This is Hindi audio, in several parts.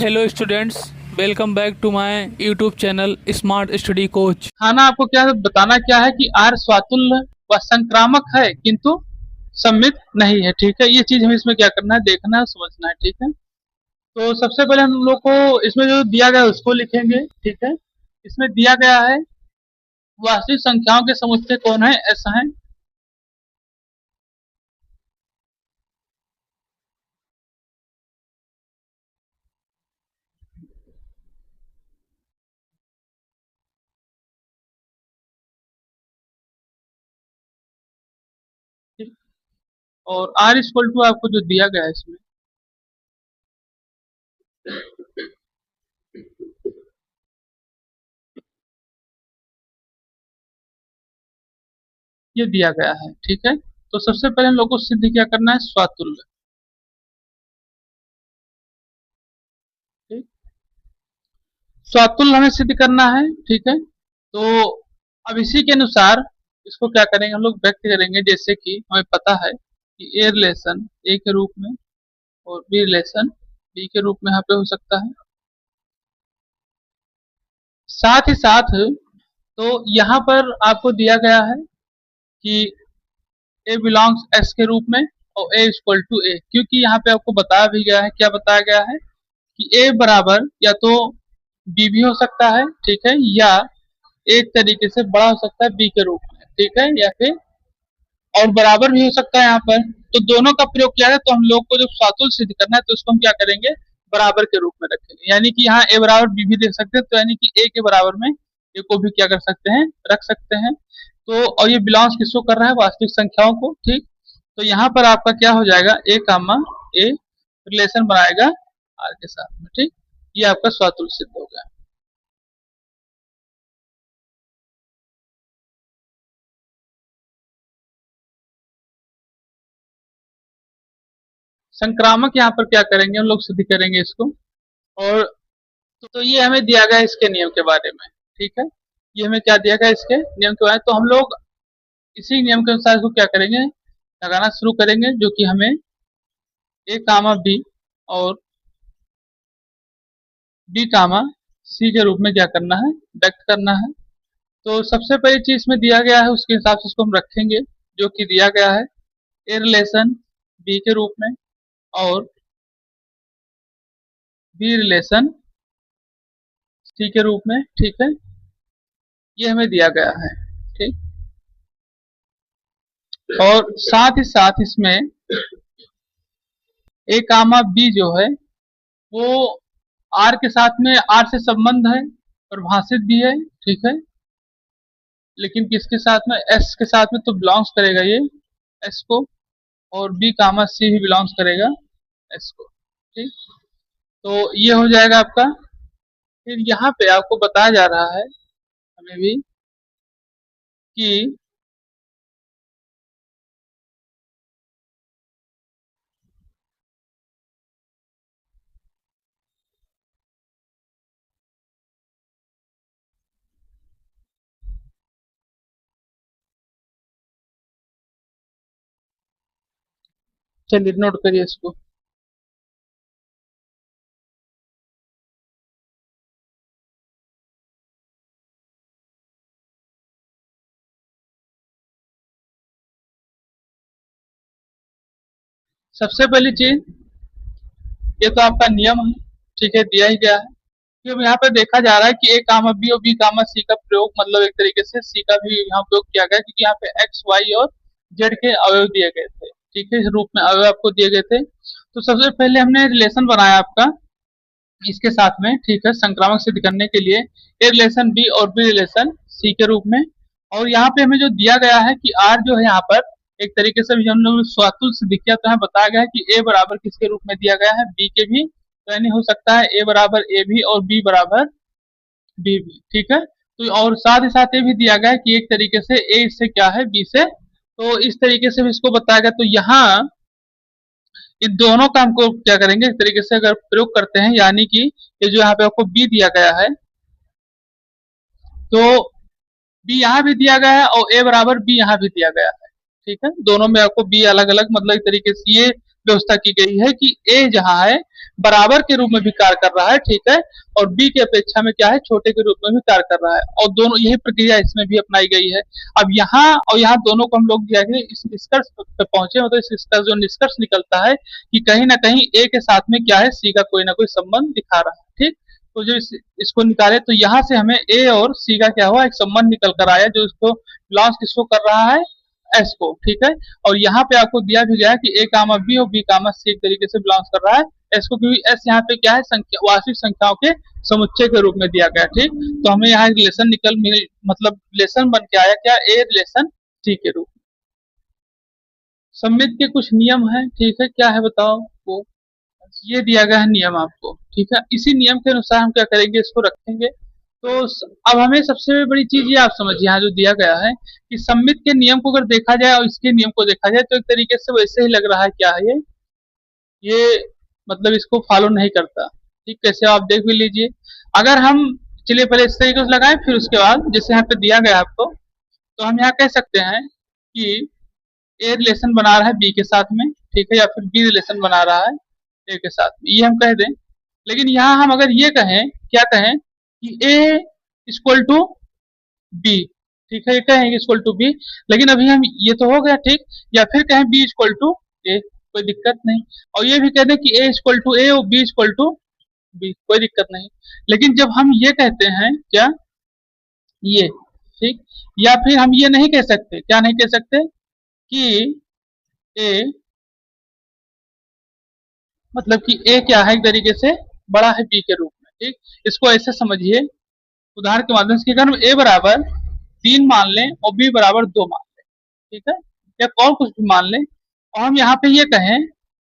Hello students, welcome back to my YouTube channel smart study coach. खाना आपको क्या बताना क्या है कि आर स्वातुल्य व संक्रामक है किंतु सम्मित नहीं है। ठीक है, ये चीज हमें इसमें क्या करना है, देखना है, समझना है। ठीक है, तो सबसे पहले हम लोग को इसमें जो दिया गया है उसको लिखेंगे। ठीक है, इसमें दिया गया है वास्तविक संख्याओं के समुच्चय कौन है, ऐसा है। ठीक? और आर इक्वल टू आपको जो दिया गया है इसमें, ये दिया गया है। ठीक है, तो सबसे पहले हम लोग को सिद्ध क्या करना है, स्वातुल्य। ठीक, स्वातुल्य हमें सिद्ध करना है। ठीक है, तो अब इसी के अनुसार इसको क्या करेंगे, हम लोग व्यक्त करेंगे। जैसे कि हमें पता है कि ए रिलेशन ए के रूप में और बी रिलेशन बी के रूप में यहाँ पे हो सकता है। साथ ही साथ तो यहाँ पर आपको दिया गया है कि ए बिलोंग्स एस के रूप में और ए इक्वल टू ए, क्योंकि यहाँ पे आपको बताया भी गया है, क्या बताया गया है कि ए बराबर या तो बी भी हो सकता है। ठीक है, या एक तरीके से बड़ा हो सकता है बी के रूप में। ठीक है, या फिर और बराबर भी हो सकता है यहाँ पर। तो दोनों का प्रयोग किया है, तो हम लोग को जब स्वातुल्य सिद्ध करना है तो उसको हम क्या करेंगे, बराबर के रूप में रखेंगे। यानी कि यहाँ ए बराबर बी भी देख सकते हैं, तो यानी कि ए के बराबर में ए को भी क्या कर सकते हैं, रख सकते हैं। तो और ये बिलोंग्स किसको कर रहा है, वास्तविक संख्याओं को। ठीक, तो यहाँ पर आपका क्या हो जाएगा, ए कामा ए रिलेशन बनाएगा आर के साथ में। ठीक, ये आपका स्वातुल्य सिद्ध हो गया। संक्रामक यहाँ पर क्या करेंगे, हम लोग सिद्ध करेंगे इसको। और तो ये हमें दिया गया है इसके नियम के बारे में। ठीक है, ये हमें क्या दिया गया इसके नियम के बारे में, तो हम लोग इसी नियम के अनुसार इसको क्या करेंगे, लगाना शुरू करेंगे। जो कि हमें ए कामा बी और बी कामा सी के रूप में क्या करना है, व्यक्त करना है। तो सबसे पहली चीज इसमें दिया गया है, उसके हिसाब से इसको हम रखेंगे। जो कि दिया गया है ए रिलेशन बी के रूप में और बी रिलेशन सी के रूप में। ठीक है, ये हमें दिया गया है। ठीक, और साथ ही साथ इसमें ए कामा बी जो है वो आर के साथ में, आर से संबंध है, परिभाषित भी है। ठीक है, लेकिन किसके साथ में, एस के साथ में तो बिलोंग्स करेगा ये एस को, और बी कामा सी भी बिलोंग्स करेगा एस को। ठीक, तो ये हो जाएगा आपका। फिर यहाँ पे आपको बताया जा रहा है हमें भी कि चलिए नोट करिए इसको। सबसे पहली चीज, ये तो आपका नियम है। ठीक है, दिया ही गया है कि अब यहाँ पे देखा जा रहा है कि ए कामा बी और बी कामा सी का प्रयोग, मतलब एक तरीके से सी का भी यहाँ उपयोग किया गया, क्योंकि यहाँ पे एक्स वाई और जेड के अवयव दिए गए थे। ठीक है, इस रूप में अवयव आपको दिए गए थे। तो सबसे पहले हमने रिलेशन बनाया आपका इसके साथ में। ठीक है, संक्रामक सिद्ध करने के लिए ए रिलेशन बी और बी रिलेशन सी के रूप में। और यहाँ पे हमें जो दिया गया है कि आर जो है यहाँ पर एक तरीके से हम लोग स्वातुल्य सिद्ध किया, तो यहाँ बताया गया है कि ए बराबर किसके रूप में दिया गया है, बी के भी। तो यानी हो सकता है ए बराबर ए भी और बी बराबर बी भी। ठीक है, तो और साथ ही साथ ये भी दिया गया है कि एक तरीके से ए से क्या है, बी से। तो इस तरीके से भी इसको बताया गया। तो यहाँ इन दोनों का हमको क्या करेंगे, एक तरीके से अगर प्रयोग करते हैं, यानी कि ये जो यहाँ पे आपको बी दिया गया है, तो बी यहाँ भी दिया गया है और ए बराबर बी यहाँ भी दिया गया है। ठीक है, दोनों में आपको बी अलग अलग, मतलब एक तरीके से ये व्यवस्था की गई है कि ए जहां है बराबर के रूप में भी कार्य कर रहा है, ठीक है, और बी की अपेक्षा में क्या है छोटे के रूप में भी कार्य कर रहा है, और दोनों यही प्रक्रिया इसमें भी अपनाई गई है। अब यहाँ और यहाँ दोनों को हम लोग इस निष्कर्ष पे पहुंचे, मतलब इसका जो निष्कर्ष निकलता है कि कहीं ना कहीं ए के साथ में क्या है सी का कोई ना कोई संबंध दिखा रहा है, ठीक। तो जो इसको निकाले तो यहाँ से हमें ए और सी का क्या हुआ एक संबंध निकल कर आया, जो इसको बिलोंग्स किसको कर रहा है, एस को, ठीक है। और यहाँ पे आपको दिया भी गया है कि ए कामा बी और बी कामा सी एक तरीके से बिलोंग्स कर रहा है एस को, क्योंकि एस यहाँ पे क्या है संख्या वास्तविक संख्याओं के समुच्चय के रूप में दिया गया, ठीक। तो हमें यहाँ रिलेशन मतलब रिलेशन बन के आया क्या, ए रिलेशन सी के रूप में। सममित के कुछ नियम है, ठीक है, क्या है बताओ वो, ये दिया गया है नियम आपको, ठीक है। इसी नियम के अनुसार हम क्या करेंगे, इसको रखेंगे। तो अब हमें सबसे बड़ी चीज ये आप समझिए यहाँ जो दिया गया है कि सममित के नियम को अगर देखा जाए और इसके नियम को देखा जाए तो एक तरीके से वैसे ही लग रहा है, क्या है ये मतलब इसको फॉलो नहीं करता, ठीक। कैसे आप देख भी लीजिए, अगर हम चलिए पहले इस तरीके से लगाएं, फिर उसके बाद जैसे यहाँ पे दिया गया आपको, तो हम यहाँ कह सकते हैं कि ए रिलेशन बना रहा है बी के साथ में, ठीक है, या फिर बी रिलेशन बना रहा है ए के साथ में, ये हम कह दें। लेकिन यहाँ हम अगर ये कहें, क्या कहें कि ए इक्वल टू बी, ठीक है, ये कहेंगे इक्वल टू बी, लेकिन अभी हम ये तो हो गया, ठीक। या फिर कहें बी इक्वल टू ए, कोई दिक्कत नहीं, और ये भी कह दें कि ए इक्वल टू ए और बी इक्वल टू बी, कोई दिक्कत नहीं। लेकिन जब हम ये कहते हैं क्या, ये, ठीक, या फिर हम ये नहीं कह सकते, क्या नहीं कह सकते कि ए मतलब कि ए क्या है एक तरीके से बड़ा है बी के रूप में, ठीक। इसको ऐसे समझिए उदाहरण के माध्यम से, अगर हम ए बराबर 3 मान लें और बी बराबर 2 मान लें, ठीक है, या और कुछ भी मान लें, और हम यहाँ पे ये कहें,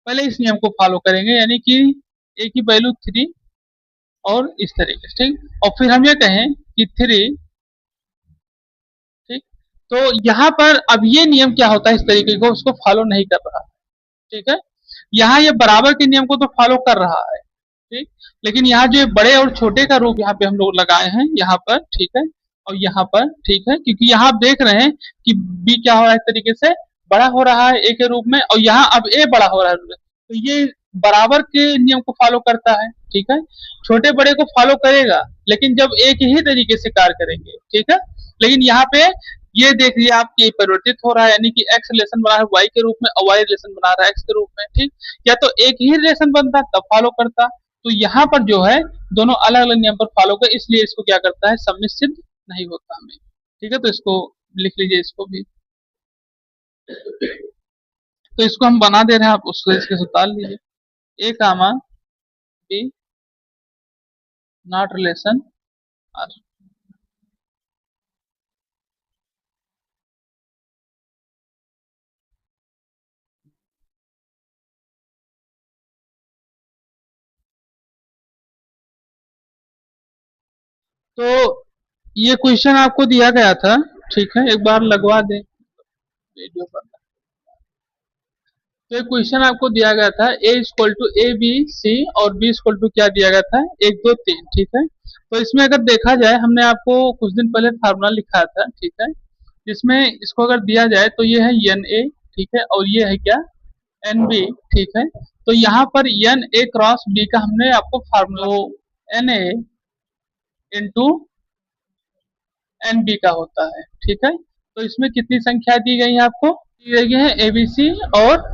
पहले इस नियम को फॉलो करेंगे, यानी कि ए की वैल्यू 3 और इस तरीके से, ठीक। और फिर हम ये कहें कि 3, ठीक। तो यहाँ पर अब ये नियम क्या होता है, इस तरीके को उसको फॉलो नहीं कर रहा, ठीक है। यहाँ ये बराबर के नियम को तो फॉलो कर रहा है, ठीक। लेकिन यहाँ जो बड़े और छोटे का रूप यहाँ पे हम लोग लगाए हैं यहाँ पर, ठीक है, और यहाँ पर, ठीक है, क्योंकि यहाँ आप देख रहे हैं कि बी क्या हो रहा है एक तरीके से बड़ा हो रहा है ए के रूप में, और यहाँ अब ए बड़ा हो रहा है, तो ये बराबर के नियम को फॉलो करता है, ठीक है। छोटे बड़े को फॉलो करेगा लेकिन जब एक ही तरीके से कार्य करेंगे, ठीक है। लेकिन यहाँ पे ये देखिए आप कि परिवर्तित हो रहा है, यानी कि एक्स रिलेशन बना है वाई के रूप में और वाई रिलेशन बना रहा है एक्स के रूप में, ठीक। या तो एक ही रिलेशन बनता तब फॉलो करता, तो यहाँ पर जो है दोनों अलग अलग नियम पर फॉलो कर, इसलिए इसको क्या करता है सम्मित सिद्ध नहीं होता हमें, ठीक है। तो इसको लिख लीजिए, इसको भी, तो इसको हम बना दे रहे हैं, आप उसको इसके से उतार लीजिए, ए कामा बी नॉट रिलेशन आर। तो ये क्वेश्चन आपको दिया गया था, ठीक है, एक बार लगवा दें वीडियो पर। तो एक क्वेश्चन आपको दिया गया था A equal to A B C और बी इक्वल टू क्या दिया गया था 1 2 3, ठीक है। तो इसमें अगर देखा जाए हमने आपको कुछ दिन पहले फार्मूला लिखा था, ठीक है, जिसमें इसको अगर दिया जाए तो ये है एन ए, ठीक है, और ये है क्या एन बी, ठीक है। तो यहाँ पर एन ए क्रॉस बी का हमने आपको formula n A into n B का होता है, ठीक है। तो इसमें कितनी संख्या दी गई है आपको, दी गई है एबीसी और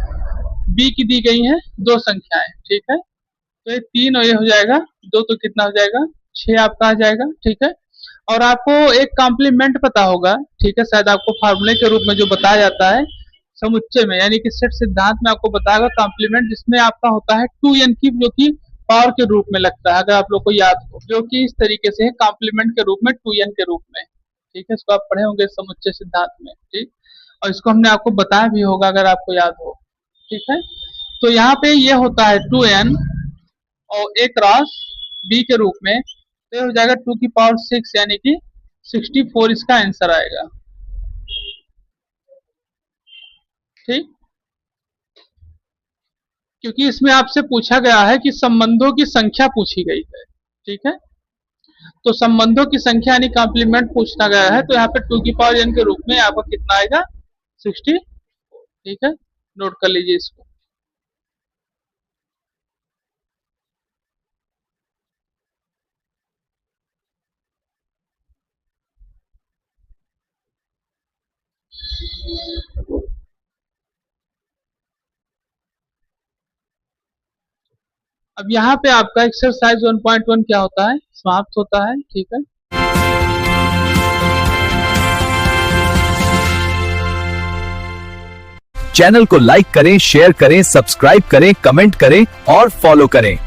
बी की दी गई है 2 संख्याएं, ठीक है। तो ये 3 और ये हो जाएगा 2, तो कितना हो जाएगा 6 आपका आ जाएगा, ठीक है। और आपको एक कॉम्प्लीमेंट पता होगा, ठीक है, शायद आपको फार्मूले के रूप में जो बताया जाता है समुच्चय में, यानी कि सेट सिद्धांत में आपको बताएगा कॉम्प्लीमेंट, जिसमें आपका होता है 2n की, जो कि पावर के रूप में लगता है, अगर आप लोग को याद हो, जो कि इस तरीके से है कॉम्प्लीमेंट के रूप में 2n के रूप में, ठीक है। इसको आप पढ़े होंगे समुच्चय सिद्धांत में, ठीक। और इसको हमने आपको बताया भी होगा अगर आपको याद हो, ठीक है। तो यहाँ पे ये होता है 2n और a क्रॉस b के रूप में, तो ये हो जाएगा 2 की पावर 6, यानी कि 64 इसका आंसर आएगा, ठीक। क्योंकि इसमें आपसे पूछा गया है कि संबंधों की संख्या पूछी गई है, ठीक है। तो संबंधों की संख्या यानी कॉम्प्लीमेंट पूछना गया है, तो यहाँ पे 2 की पावर n के रूप में आपका कितना आएगा 60, ठीक है, नोट कर लीजिए इसको। अब यहाँ पे आपका एक्सरसाइज 1.1 क्या होता है, समाप्त होता है। ठीक है, चैनल को लाइक करें, शेयर करें, सब्सक्राइब करें, कमेंट करें और फॉलो करें।